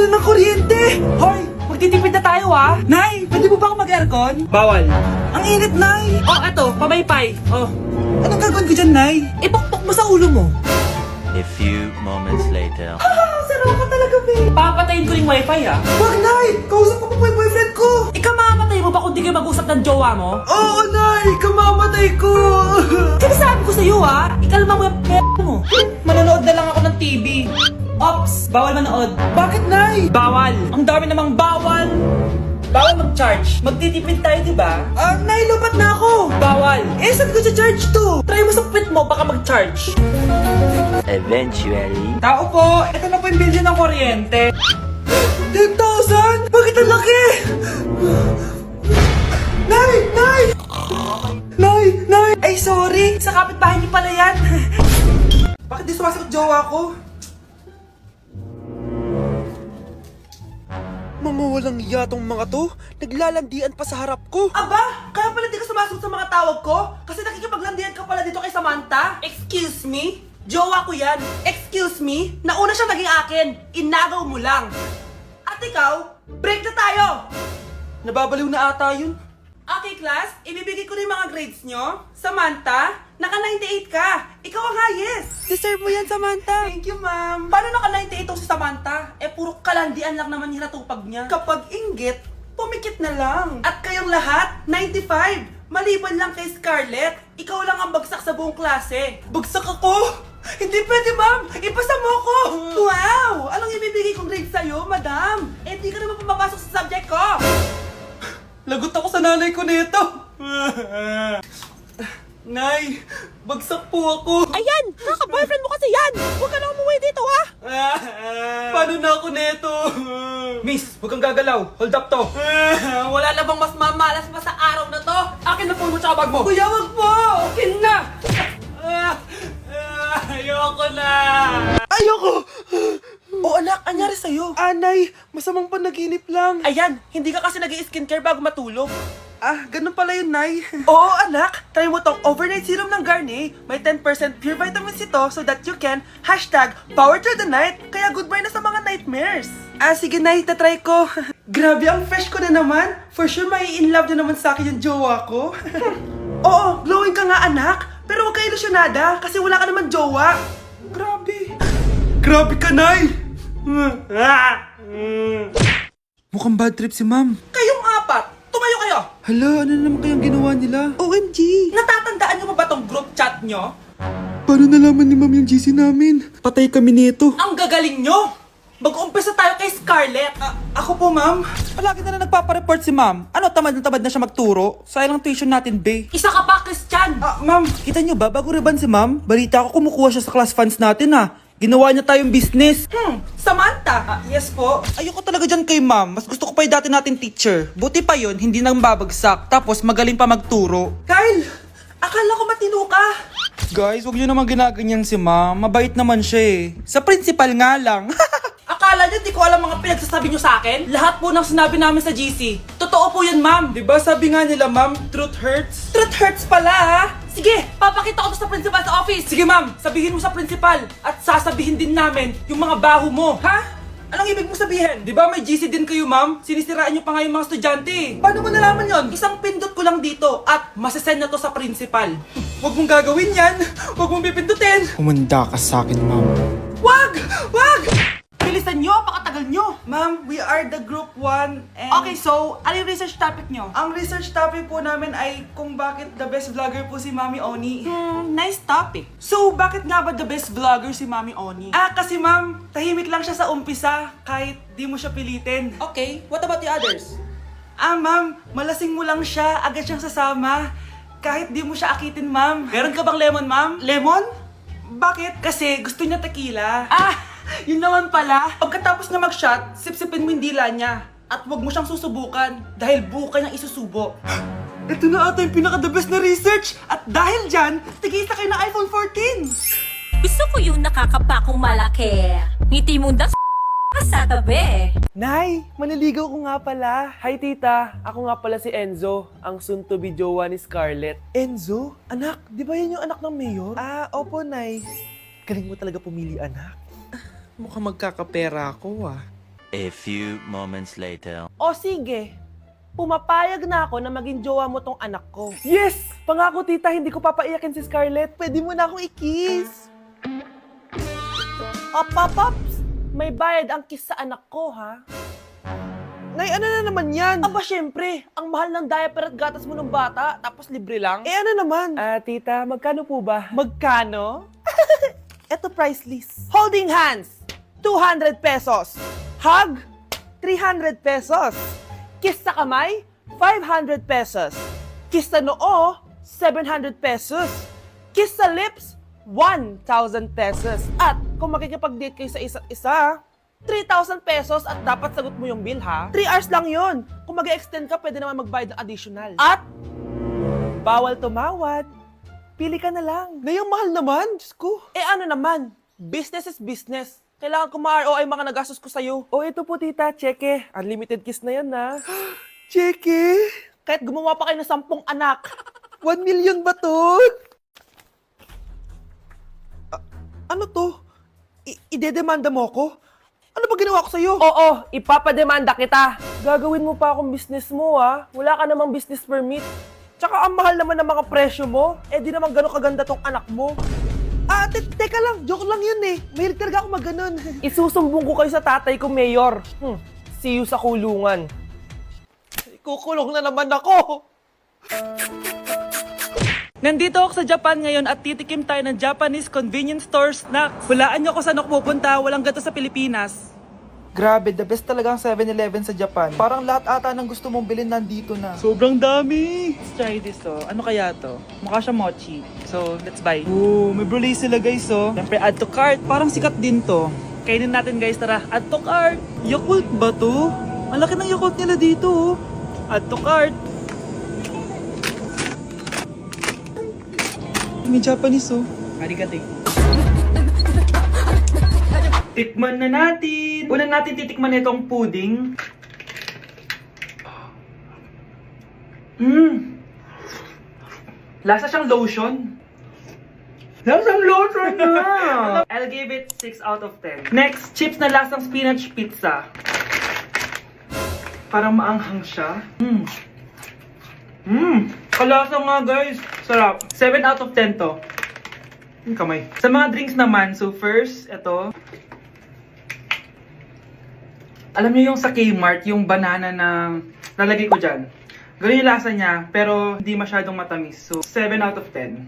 na ng kuryente! Hoy! Magtitipid na tayo Nay, pwede mo ba ako mag-aircon? Bawal. Ang init, Nay! Oh, eto, pamaypay. Oh. Anong gagawin ko dyan, Nay? Ipokpok mo sa ulo mo. A few moments later. Sarap ka talaga, babe! Papatayin ko yung wifi Wag, Nay! Kausap ko pa po yung boyfriend ko! Ikaw mamamatay mo ba kung di kayo mag-usap ng jowa mo? Oo, Nay! Kamamatay ko! Sinasabi ko sa'yo ikalma mo yung mo. Manonood na lang ako ng TV. Ops! Bawal manood. Bakit, Nay? Bawal! Ang dami namang bawal! Bawal mag-charge. Magtitipid tayo, di ba? Nay, lupat na ako! Bawal! Saan ko charge to? Try mo sa puwit mo, baka mag-charge. Eventually. Tao po, ito na po yung bill ng kuryente. 10,000? Bakit ang laki? Nay! Nay! Nay! Nay! Ay, sorry! Sa kapitbahay niyo pala yan. Bakit di sumasagot jowa ko? Mga walang iya tong mga to. Naglalandian pa sa harap ko. Aba, kaya pala di ka sumasagot sa mga tawag ko? Kasi nakikipaglandian ka pala dito kay Samantha? Excuse me? Jowa ko yan. Excuse me? Nauna siya naging akin. Inagaw mo lang. At ikaw, break na tayo! Nababaliw na ata yun. Okay, class, ibibigay ko na yung mga grades nyo. Samantha, naka-98 ka. Ikaw ang highest. Deserve mo yan, Samantha. Thank you, ma'am. Paano naka-98 itong si Samantha? Puro kalandian lang naman yung natupag niya. Kapag inggit, pumikit na lang. At kayong lahat, 95. Maliban lang kay Scarlett, ikaw lang ang bagsak sa buong klase. Bagsak ako? Hindi pwede, ma'am. Ipasa mo ko. Wow! Anong ibibigay kong grade sa'yo, madam? Di ka naman pumapasok sa subject ko. Lagot ako sa nanay ko nito. Nay, bagsak po ako. Ayan! Kaka-boyfriend mo kasi yan! Huwag ka na umuwi dito, ha? Paano na ako neto? Miss, huwag kang gagalaw. Hold up to. Wala na bang mas mamalas pa sa araw na to? Akin na phone mo tsaka bag mo. Kuya, wag po. Akin na. Ayoko na. Ayoko! Oh, anak, anyari sa'yo? Anay, masamang panaginip lang. Ayan, hindi ka kasi nag-i-skincare bago matulog. Ganun pala yun, Nay. Oo, anak. Try mo tong overnight serum ng Garnier. May 10% pure vitamins ito so that you can #power through the night. Kaya goodbye na sa mga nightmares. Sige, Nay, tatry ko. Grabe, ang fresh ko na naman. For sure, may in love na naman sa akin yung jowa ko. Oo, glowing ka nga, anak. Pero huwag ka ilusyonada kasi wala ka naman jowa. Grabe. Grabe ka, Nay. Mukhang bad trip si Ma'am. Kayong apat, tumayo kayo. Hala, ano naman kayang ginawa nila? OMG! Natatandaan nyo ba tong group chat nyo? Paano nalaman ni Ma'am yung GC namin? Patay kami nito. Ang gagaling nyo! Mag-umpisa tayo kay Scarlett. Ako po, Ma'am. Palagi na nagpapareport si Ma'am. Ano, tamad na siya magturo? Sayang ang tuition natin, be. Isa ka pa, Christian. Ma'am, kita nyo ba? Bago riban si Ma'am, balita ko kumukuha siya sa class funds natin, Ginawa niya tayong business. Samantha. Yes po. Ayoko talaga dyan kay Ma'am. Mas gusto ko pa yung dati natin teacher. Buti pa yun, hindi nang babagsak. Tapos magaling pa magturo. Kyle, akala ko matino ka. Guys, huwag nyo naman ginaganyan si Ma'am. Mabait naman siya eh. Sa principal nga lang. Akala niyo di ko alam mga pinagsasabi niyo sa akin? Lahat po ng sinabi namin sa GC. Totoo po yan, ma'am. Diba sabi nga nila, Ma'am, truth hurts? Truth hurts pala, ha? Sige, papakita ko to sa principal sa office. Sige, ma'am. Sabihin mo sa principal. At sasabihin din namin yung mga baho mo. Ha? Anong ibig mo sabihin? Di ba may GC din kayo, Ma'am? Sinisiraan nyo pa nga yung mga estudyante. Paano mo nalaman yon? Isang pindot ko lang dito at masasend na to sa principal. Huwag mong gagawin yan. Huwag mong pipindutin. Humanda ka sa akin, Ma'am. Wag! Wag! Bilisan nyo, pakatagal nyo. Ma'am, we are the group 1 and... Okay, so, ano yung research topic nyo? Ang research topic po namin ay kung bakit the best vlogger po si Mami Oni. Nice topic. So, bakit nga ba the best vlogger si Mami Oni? Kasi ma'am, tahimik lang siya sa umpisa kahit di mo siya pilitin. Okay, what about the others? Ma'am, malasing mo lang siya, agad siyang sasama. Kahit di mo siya akitin, ma'am. Meron ka bang lemon, ma'am? Lemon? Bakit? Kasi gusto niya tequila. Yun naman pala. Pagkatapos niya mag-shot, sipsipin mo yung dila niya. At huwag mo siyang susubukan dahil buo ka niyang isusubo. Ito na ata yung pinaka-the best na research. At dahil dyan, tigisa kayo ng iPhone 14. Gusto ko yung nakakapakong malaki. Ngiti mo sa tabi. Nay, maniligaw ko nga pala. Hi tita, ako nga pala si Enzo, ang soon-to-be jowa ni Scarlett. Enzo? Anak, di ba yan yung anak ng mayor? Opo, Nay. Galing mo talaga pumili, anak. Mukhang magkakapera ako, A few moments later. O sige, pumapayag na ako na maging jowa mo tong anak ko. Yes! Pangako tita, hindi ko papaiyakin si Scarlett. Pwede mo na akong i-kiss. Paps, may bayad ang kiss sa anak ko, ha? Nay, ano na naman yan? Aba, syempre, ang mahal ng diaper at gatas mo ng bata, tapos libre lang. Eh, ano naman? Tita, magkano po ba? Magkano? Eto price list. Holding hands, 200 pesos. Hug, 300 pesos. Kiss sa kamay, 500 pesos. Kiss sa noo, 700 pesos. Kiss sa lips, 1,000 pesos. At kung makikipag-date kayo sa isa't isa, 3,000 pesos at dapat sagot mo yung bill, ha? 3 hours lang yon. Kung mag-extend ka, pwede naman magbayad ng additional. At bawal tumawad. Pili ka na lang. Ngayong mahal naman, Diyos ko. Eh ano naman, business is business. Kailangan ko ma-ROI mga nagastos ko sa'yo. O ito po tita, cheque. Unlimited kiss na yan na. Cheque? Kahit gumawa pa kayo ng 10 anak. 1 million ba to? Ano to? Idedemanda mo ko? Ano ba ginawa ko sa'yo? Oo, ipapademanda kita. Gagawin mo pa akong business mo, ha? Wala ka namang business permit. Tsaka ang mahal naman ng mga presyo mo. Eh di naman gano'ng kaganda tong anak mo. Teka lang, joke lang yun eh. Mahilig talaga ako mag-ganon. Isusumbong ko kayo sa tatay ko, Mayor. See you sa kulungan. Kukulong na naman ako. Nandito ako sa Japan ngayon at titikim tayo ng Japanese convenience store snacks. Hulaan niyo kung saan ako pupunta, walang gato sa Pilipinas. Grabe, the best talaga ang 7-Eleven sa Japan. Parang lahat ata ng gusto mong bilhin nandito na. Sobrang dami! Let's try this, oh. Ano kaya to? Mukha siya mochi. So, let's buy. Ooh, may brulee sila, guys, oh. Siyempre, add to cart. Parang sikat din to. Kainin natin, guys, tara. Add to cart. Yakult ba to? Ang laki ng Yakult nila dito, oh. Add to cart. May Japanese, oh. Arigato. Tikman na natin. Una natin titikman itong pudding. Lasa siyang lotion. Lasang lotion na! I'll give it 6 out of 10. Next, chips na lasang spinach pizza. Parang maanghang siya. Kalasa nga, guys. Sarap. 7 out of 10 to. Yung kamay. Sa mga drinks naman, so first, ito. Alam niyo yung sa Kmart, yung banana na lalagay ko dyan. Ganun yung lasa niya, pero hindi masyadong matamis. So, 7 out of 10.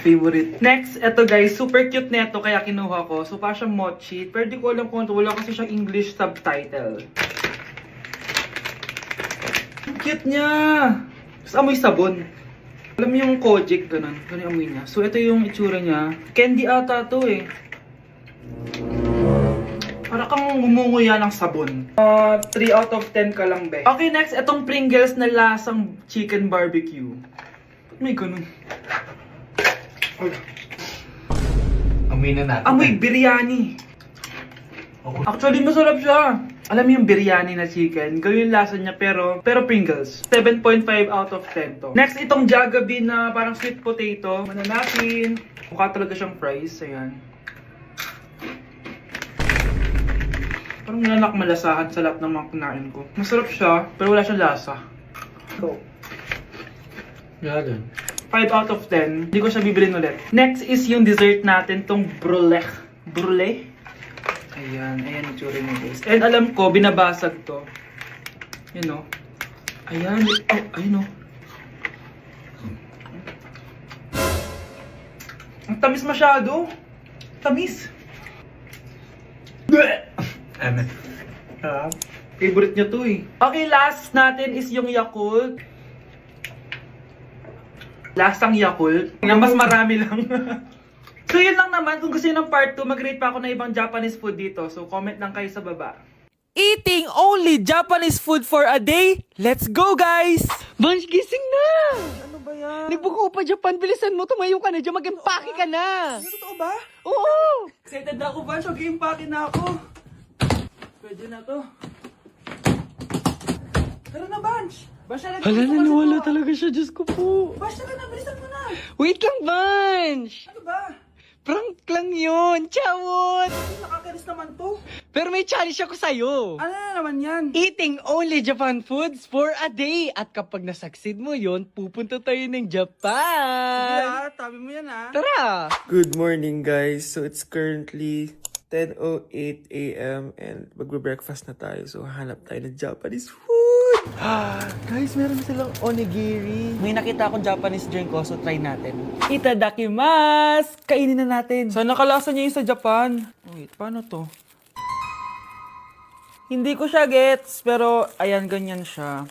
Favorite. Next, ito guys, super cute nito kaya kinuha ko. So, parang siyang mochi. Pero di ko alam kung ito. Wala kasi siyang English subtitle. Ang cute niya! Tapos amoy sabon. Alam mo yung Kojic, ganun. Ganun yung amoy niya. So, ito yung itsura niya. Candy ata to eh. Para kang gumunguya ng sabon. 3 out of 10 ka lang, be. Okay, next, itong Pringles na lasang chicken barbecue. Ba't may ganun? Amoy na natin. Amoy biryani. Actually, masarap siya. Alam mo yung biryani na chicken, ganun yung lasa niya, pero Pringles. 7.5 out of 10 to. Next, itong Jollibee na parang sweet potato. Ano natin? Mukha talaga siyang fries. Ayan. Parang nanak malasahan sa lahat ng mga kinain ko. Masarap siya, pero wala siyang lasa. Go. Yan. 5 out of 10. Hindi ko siya bibilin ulit. Next is yung dessert natin, tong brulee. Brulee? Ayan, ayan yung tsura niya, guys. And alam ko, binabasag to. Yun, o. Ayan, oh, ayun, o. Ang tamis masyado. Tamis. Favorite niya to eh. Okay, last natin is yung Yakult. Lasang Yakult. Na mas marami lang. So yun lang naman. Kung gusto nyo ng part 2, mag-rate pa ako ng ibang Japanese food dito. So comment lang kayo sa baba. Eating only Japanese food for a day? Let's go, guys! Vansh, gising na! Ano ba yan? Nagbuko pa Japan, bilisan mo, tumayo ka na dyan, mag-empake ka na! Totoo ba? Oo! Excited na ako, Vansh. Mag-impake na ako. Pwede na to. Tara na, Vansh. Vansh, na Hala, naniwala talaga siya, Diyos ko po. Vansh, tara na. Bilisan mo na. Wait lang, Vansh! Ano ba? Prank lang yun, chawot! Nakakainis naman to. Pero may challenge ako sa'yo. Ano na naman yan? Eating only Japan foods for a day. At kapag nasucceed mo yon, pupunta tayo ng Japan. Tabi mo yan Tara! Good morning, guys. So, it's currently 10:08 a.m. and magbe-breakfast na tayo. So, hanap tayo ng Japanese food. Guys, meron silang onigiri. May nakita akong Japanese drink ko, so try natin. Itadakimasu! Kainin na natin. So, nakalasa niya yung sa Japan. Wait, paano to? Hindi ko siya gets, pero ayan, ganyan siya.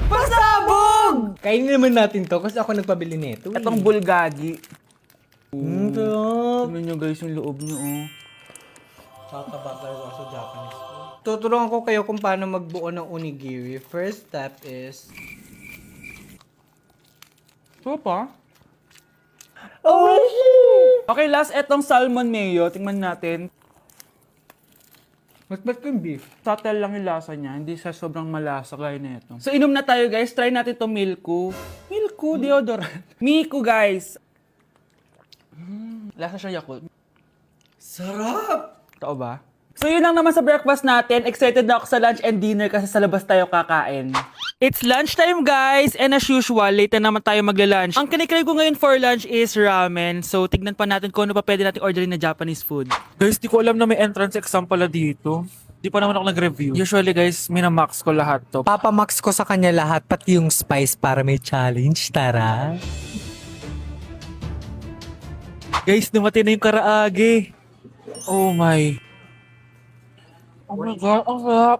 Pasabog! Kainin naman natin to kasi ako nagpabili nito. Itong bulgagi. Sarap. Tignan nyo guys yung loob nyo, oh. Sa Japanese. Tuturuan ko kayo kung paano magbuo ng onigiri. First step is... Ito pa? Okay, last etong salmon mayo. Tingnan natin. Mas ba't yung beef? Subtle lang yung lasa niya. Hindi siya sobrang malasa gaya na ito. So, inom na tayo, guys. Try natin itong Milku. Milku, deodorant. Miku, guys. Lasa siya Yakult. Sarap! Totoo ba? So, yun lang naman sa breakfast natin. Excited na ako sa lunch and dinner kasi sa labas tayo kakain. It's lunchtime, guys! And as usual, late na naman tayo magla-lunch. Ang kinikrave ko ngayon for lunch is ramen. So, tignan pa natin kung ano pa pwede natin orderin na Japanese food. Guys, di ko alam na may entrance exam pala dito. Di pa naman ako nag-review. Usually, guys, minamax ko lahat to. Papamax ko sa kanya lahat, pati yung spice para may challenge, tara. Guys, dumating na yung karaage. Oh my. Oh my God, ang sarap.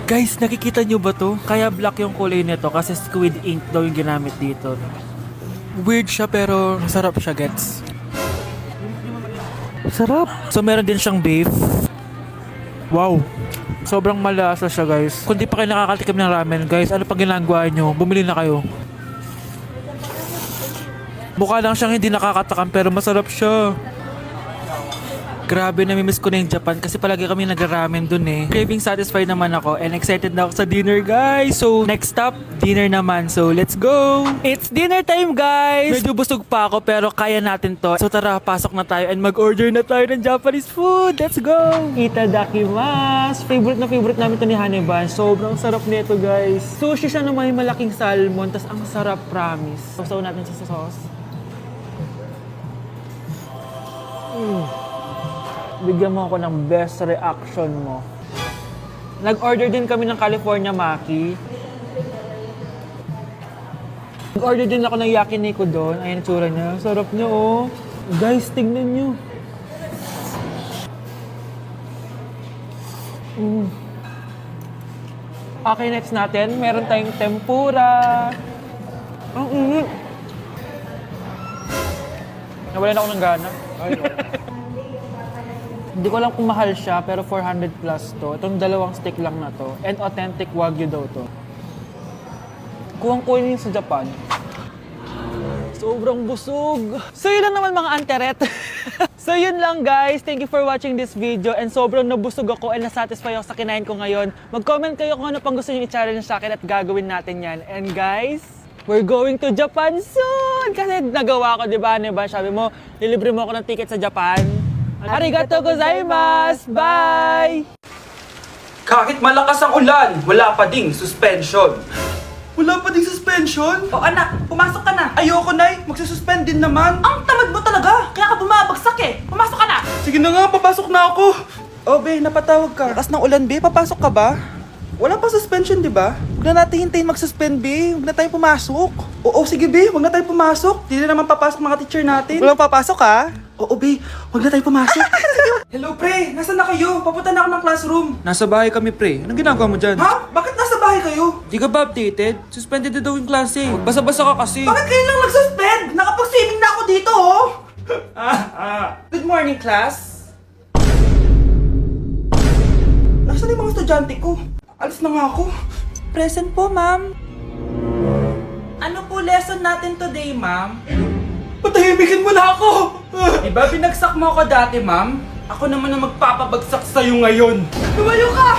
Guys, nakikita nyo ba to? Kaya black yung kulay nito kasi squid ink daw yung ginamit dito. Weird siya pero masarap siya, gets. Sarap. So meron din siyang beef. Wow. Sobrang malasa siya, guys. Kung di pa kayo nakakatikim ng ramen, guys, ano pa ginagawa nyo? Bumili na kayo. Mukha lang siyang hindi nakakatakam pero masarap siya. Grabe, namimiss ko na yung Japan kasi palagi kami nag-ramen dun eh. Craving satisfied naman ako and excited na ako sa dinner, guys. So, next stop, dinner naman. So, let's go! It's dinner time, guys! Medyo busog pa ako pero kaya natin to. So, tara, pasok na tayo and mag-order na tayo ng Japanese food. Let's go! Itadakimasu! Favorite na favorite namin to ni Haneban. Sobrang sarap nito, guys. Sushi siya na may malaking salmon. Tas ang sarap, promise. Sausaw natin sa sauce. Bigyan mo ako ng best reaction mo. Nag-order din kami ng California Maki. Nag-order din ako ng yakiniku doon. Ayan ang tsura niya. Sarap niya, oh. Guys, tignan niyo. Okay, next natin. Meron tayong tempura. Ang init. Nawalan ako ng gana. Hindi ko alam kung mahal siya, pero 400 plus to. Itong dalawang stick lang na to. And authentic Wagyu daw to. Kuwang-kuwin yun sa Japan. Sobrang busog. So yun lang naman mga anteret. So yun lang guys. Thank you for watching this video. And sobrang nabusog ako and nasatisfy ako sa kinain ko ngayon. Mag-comment kayo kung ano pang gusto nyo i-challenge sa akin at gagawin natin yan. And guys, we're going to Japan soon! Kasi nagawa ko, di ba? Sabi mo, lilibre mo ako ng ticket sa Japan. Arigatou gozaimasu! Bye! Kahit malakas ang ulan, wala pa ding suspension. Wala pa ding suspension? O anak, pumasok ka na. Ayoko, Nay. Magsususpend din naman. Ang tamad mo talaga. Kaya ka bumabagsak eh. Pumasok ka na. Sige na nga, papasok na ako. Oh, be, napatawag ka. Lakas ng ulan, be. Papasok ka ba? Wala pa suspension, di ba? Huwag na natin hintayin mag-suspend, be. Huwag na tayo pumasok. Oo, sige, be. Huwag na tayo pumasok. Di na naman papasok mga teacher natin. Walang papasok, ha? Oo, be. Huwag na tayo pumasok. Hello, pre. Nasaan na kayo? Papunta na ako ng classroom. Nasa bahay kami, pre. Anong ginagawa mo dyan? Ha? Bakit nasa bahay kayo? Di ka ba updated? Suspended na daw yung klase. Basa-basa ka kasi. Bakit kayo lang nag-suspend? Nakapag-swimming na ako dito, oh! Good morning, class. Nasaan yung mga estudyante ko? Alis na nga ako. Present po, ma'am. Ano po lesson natin today, ma'am? Patahimikin mo na ako! Diba binagsak mo ako dati, ma'am? Ako naman ang magpapabagsak sa'yo ngayon. Lumayo ka!